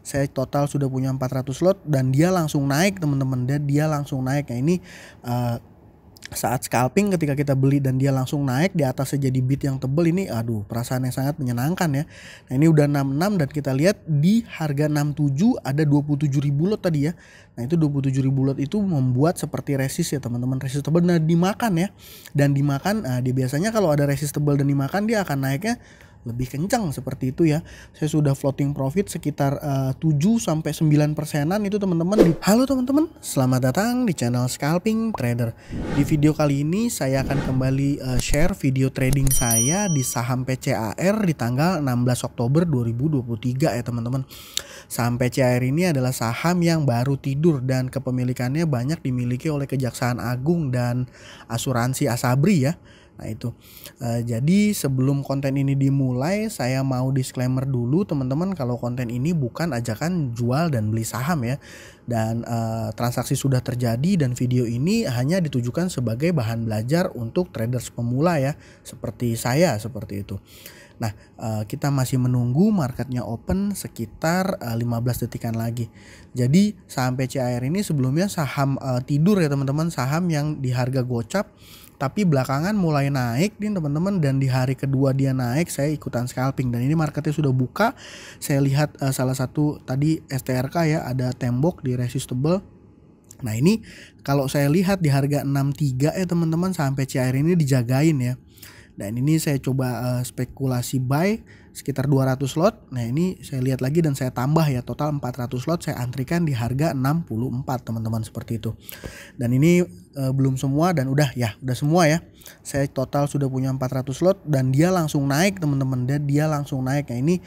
saya total sudah punya 400 lot dan dia langsung naik teman-teman, dan dia langsung naik. Nah ini saat scalping ketika kita beli dan dia langsung naik di atasnya jadi bid yang tebel, ini aduh perasaan yang sangat menyenangkan ya. Nah ini udah 66 dan kita lihat di harga 67 ada 27.000 lot tadi ya. Nah itu 27.000 lot itu membuat seperti resist ya teman-teman, resist tebel dan dimakan ya. Dan dimakan, dia biasanya kalau ada resist tebel dan dimakan dia akan naiknya lebih kencang seperti itu ya. Saya sudah floating profit sekitar 7-9% itu teman-teman. Halo teman-teman, selamat datang di channel Scalping Trader. Di video kali ini saya akan kembali share video trading saya di saham PCAR di tanggal 16 Oktober 2023 ya teman-teman. Saham PCAR ini adalah saham yang baru tidur dan kepemilikannya banyak dimiliki oleh Kejaksaan Agung dan asuransi Asabri ya. Nah itu jadi sebelum konten ini dimulai, saya mau disclaimer dulu teman-teman kalau konten ini bukan ajakan jual dan beli saham ya. Dan transaksi sudah terjadi dan video ini hanya ditujukan sebagai bahan belajar untuk traders pemula ya, seperti saya seperti itu. Nah kita masih menunggu marketnya open sekitar 15 detikan lagi. Jadi saham PCAR ini sebelumnya saham tidur ya teman-teman, saham yang di harga gocap tapi belakangan mulai naik nih teman-teman, dan di hari kedua dia naik saya ikutan scalping dan ini marketnya sudah buka. Saya lihat salah satu tadi STRK ya, ada tembok di resistable. Nah ini kalau saya lihat di harga 63 ya teman-teman, sampai PCAR ini dijagain ya. Dan ini saya coba spekulasi buy sekitar 200 lot. Nah ini saya lihat lagi dan saya tambah ya, total 400 lot saya antrikan di harga 64 teman-teman, seperti itu. Dan ini belum semua dan udah semua ya. Saya total sudah punya 400 lot dan dia langsung naik teman-teman, dan dia langsung naik. Nah ini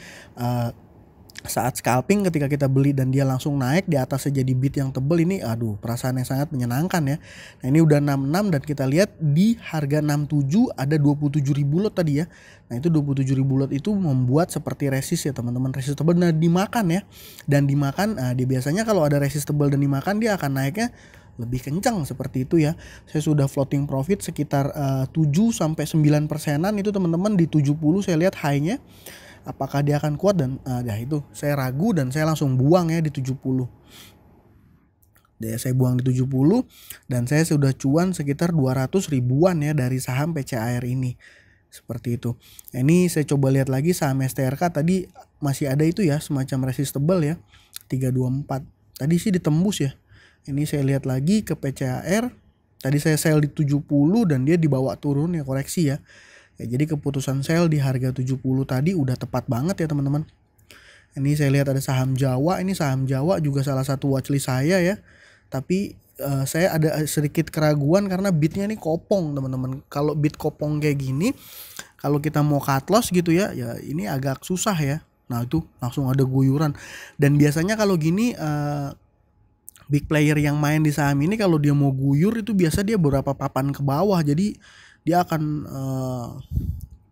saat scalping ketika kita beli dan dia langsung naik di atasnya jadi bid yang tebel, ini aduh perasaan yang sangat menyenangkan ya. Nah ini udah 66 dan kita lihat di harga 67 ada 27.000 lot tadi ya. Nah itu 27.000 lot itu membuat seperti resist ya teman-teman, resist tebel dan dimakan ya. Dan dimakan, dia biasanya kalau ada resist tebel dan dimakan dia akan naiknya lebih kencang seperti itu ya. Saya sudah floating profit sekitar 7-9% itu teman-teman. Di 70 saya lihat high-nya, apakah dia akan kuat, dan itu saya ragu dan saya langsung buang ya di 70. Saya buang di 70 dan saya sudah cuan sekitar 200 ribuan ya dari saham PCAR ini. Seperti itu. Nah, ini saya coba lihat lagi saham STRK tadi masih ada itu ya, semacam resistable ya. 324. Tadi sih ditembus ya. Ini saya lihat lagi ke PCAR. Tadi saya sell di 70 dan dia dibawa turun ya, koreksi ya. Jadi keputusan sell di harga 70 tadi udah tepat banget ya teman-teman. Ini saya lihat ada saham Jawa. Ini saham Jawa juga salah satu watchlist saya ya. Tapi saya ada sedikit keraguan karena bidnya ini kopong teman-teman. Kalau bid kopong kayak gini, kalau kita mau cut loss gitu ya ini agak susah ya. Nah itu langsung ada guyuran. Dan biasanya kalau gini big player yang main di saham ini kalau dia mau guyur itu biasa dia beberapa papan ke bawah. Jadi dia akan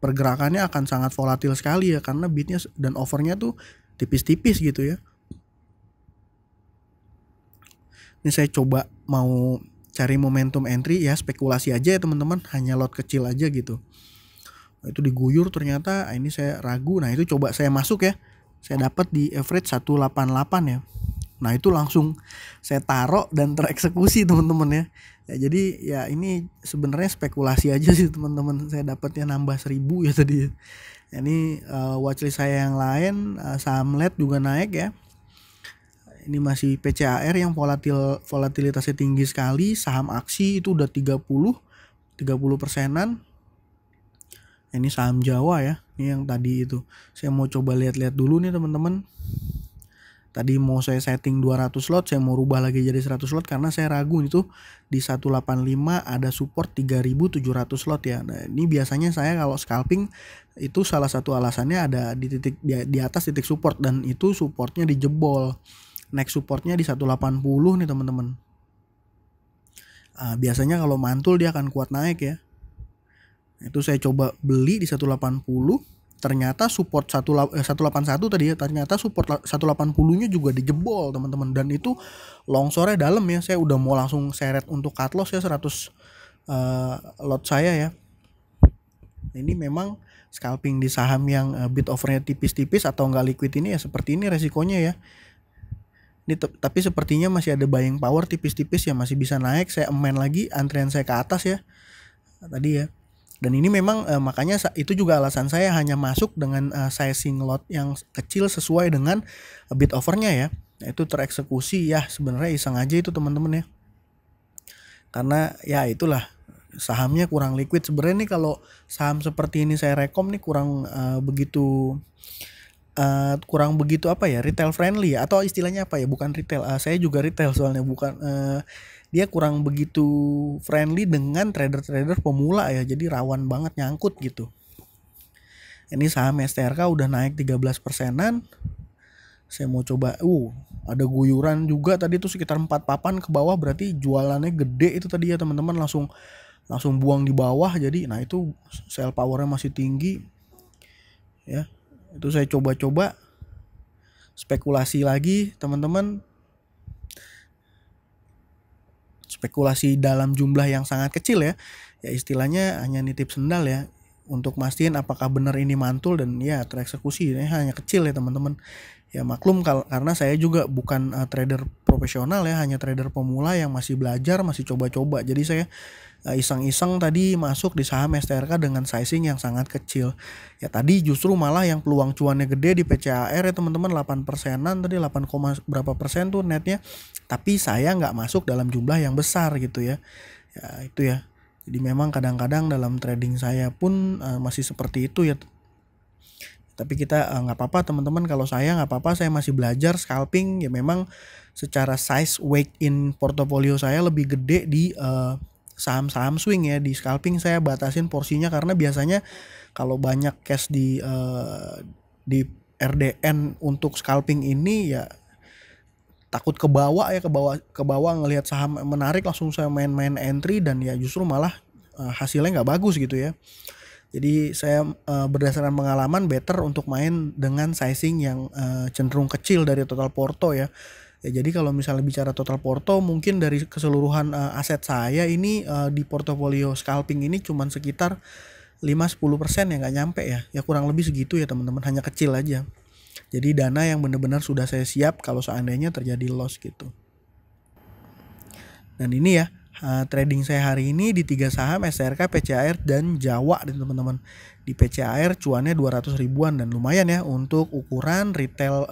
pergerakannya akan sangat volatil sekali ya, karena bidnya dan overnya tuh tipis-tipis gitu ya. Ini saya coba mau cari momentum entry ya, spekulasi aja ya teman-teman, hanya lot kecil aja gitu. Itu diguyur ternyata, ini saya ragu. Nah itu coba saya masuk ya, saya dapat di average 188 ya. Nah itu langsung saya taruh dan tereksekusi teman-teman ya. Jadi ya ini sebenarnya spekulasi aja sih teman-teman. Saya dapatnya nambah 1000 ya tadi. Ini watchlist saya yang lain, saham LED juga naik ya. Ini masih PCAR yang volatilitasnya tinggi sekali. Saham aksi itu udah 30%-an. Ini saham Jawa ya. Ini yang tadi itu. Saya mau coba lihat-lihat dulu nih teman-teman. Tadi mau saya setting 200 lot, saya mau rubah lagi jadi 100 lot karena saya ragu itu di 185 ada support 3700 lot ya. Nah, ini biasanya saya kalau scalping itu salah satu alasannya ada di titik di atas titik support dan itu supportnya dijebol. Next supportnya di 180 nih teman-teman. Biasanya kalau mantul dia akan kuat naik ya. Itu saya coba beli di 180. Ternyata support 181 tadi ya, ternyata support 180-nya juga dijebol teman-teman, dan itu longsornya dalam ya. Saya udah mau langsung seret untuk cut loss ya 100 lot saya ya. Ini memang scalping di saham yang bid overnya tipis-tipis atau enggak liquid ini ya seperti ini resikonya ya. Ini tapi sepertinya masih ada buying power tipis-tipis ya, masih bisa naik. Saya main lagi, antrian saya ke atas ya tadi ya. Dan ini memang makanya itu juga alasan saya hanya masuk dengan sizing lot yang kecil sesuai dengan bid offernya ya. Nah, itu tereksekusi ya, sebenarnya iseng aja itu teman-teman ya. Karena ya itulah, sahamnya kurang liquid sebenarnya nih. Kalau saham seperti ini saya rekom nih kurang begitu apa ya, retail friendly ya, atau istilahnya apa ya, bukan retail, saya juga retail soalnya, bukan dia kurang begitu friendly dengan trader-trader pemula ya, jadi rawan banget nyangkut gitu. Ini saham STRK udah naik 13%-an. Saya mau coba, ada guyuran juga tadi tuh sekitar 4 papan ke bawah, berarti jualannya gede itu tadi ya teman-teman, langsung buang di bawah. Jadi nah itu sell powernya masih tinggi ya. Itu saya coba-coba spekulasi lagi teman-teman, spekulasi dalam jumlah yang sangat kecil ya istilahnya hanya nitip sendal ya, untuk mastiin apakah benar ini mantul, dan ya tereksekusi ini hanya kecil ya teman-teman ya. Maklum karena saya juga bukan trader profesional ya, hanya trader pemula yang masih belajar, masih coba-coba. Jadi saya iseng-iseng tadi masuk di saham STRK dengan sizing yang sangat kecil ya. Tadi justru malah yang peluang cuannya gede di PCAR ya teman-teman, 8%-an tadi, 8, berapa persen tuh netnya, tapi saya nggak masuk dalam jumlah yang besar gitu ya. Ya itu ya, jadi memang kadang-kadang dalam trading saya pun masih seperti itu ya. Tapi kita nggak apa-apa teman-teman, kalau saya nggak apa-apa, saya masih belajar scalping ya. Memang secara size weight in portofolio saya lebih gede di saham-saham swing ya. Di scalping saya batasin porsinya, karena biasanya kalau banyak cash di RDN untuk scalping ini ya takut ke bawah ya, ke bawah ngelihat saham menarik langsung saya main entry, dan ya justru malah hasilnya nggak bagus gitu ya. Jadi saya berdasarkan pengalaman better untuk main dengan sizing yang cenderung kecil dari total porto ya. Ya, jadi kalau misalnya bicara total porto, mungkin dari keseluruhan aset saya ini di portofolio scalping ini cuman sekitar 5-10% ya, nggak nyampe ya. Ya kurang lebih segitu ya teman-teman, hanya kecil aja. Jadi dana yang benar-benar sudah saya siap kalau seandainya terjadi loss gitu. Dan ini ya trading saya hari ini di 3 saham, STRK, PCAR, dan Jawa teman-teman. Di PCAR cuannya 200 ribuan, dan lumayan ya untuk ukuran retail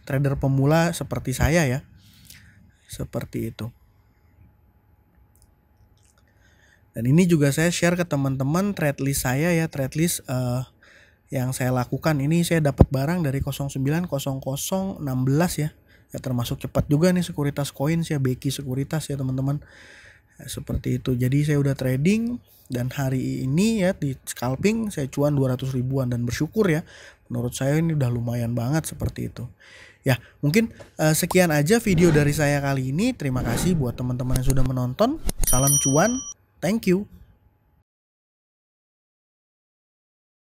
trader pemula seperti saya ya. Seperti itu. Dan ini juga saya share ke teman-teman trade list saya ya, trade list yang saya lakukan. Ini saya dapat barang dari 090016 ya. Ya termasuk cepat juga nih Sekuritas Coins ya, Beki Sekuritas ya teman-teman. Ya, seperti itu. Jadi saya udah trading, dan hari ini ya di scalping saya cuan 200 ribuan, dan bersyukur ya. Menurut saya ini udah lumayan banget seperti itu. Ya, mungkin sekian aja video dari saya kali ini. Terima kasih buat teman-teman yang sudah menonton. Salam cuan. Thank you.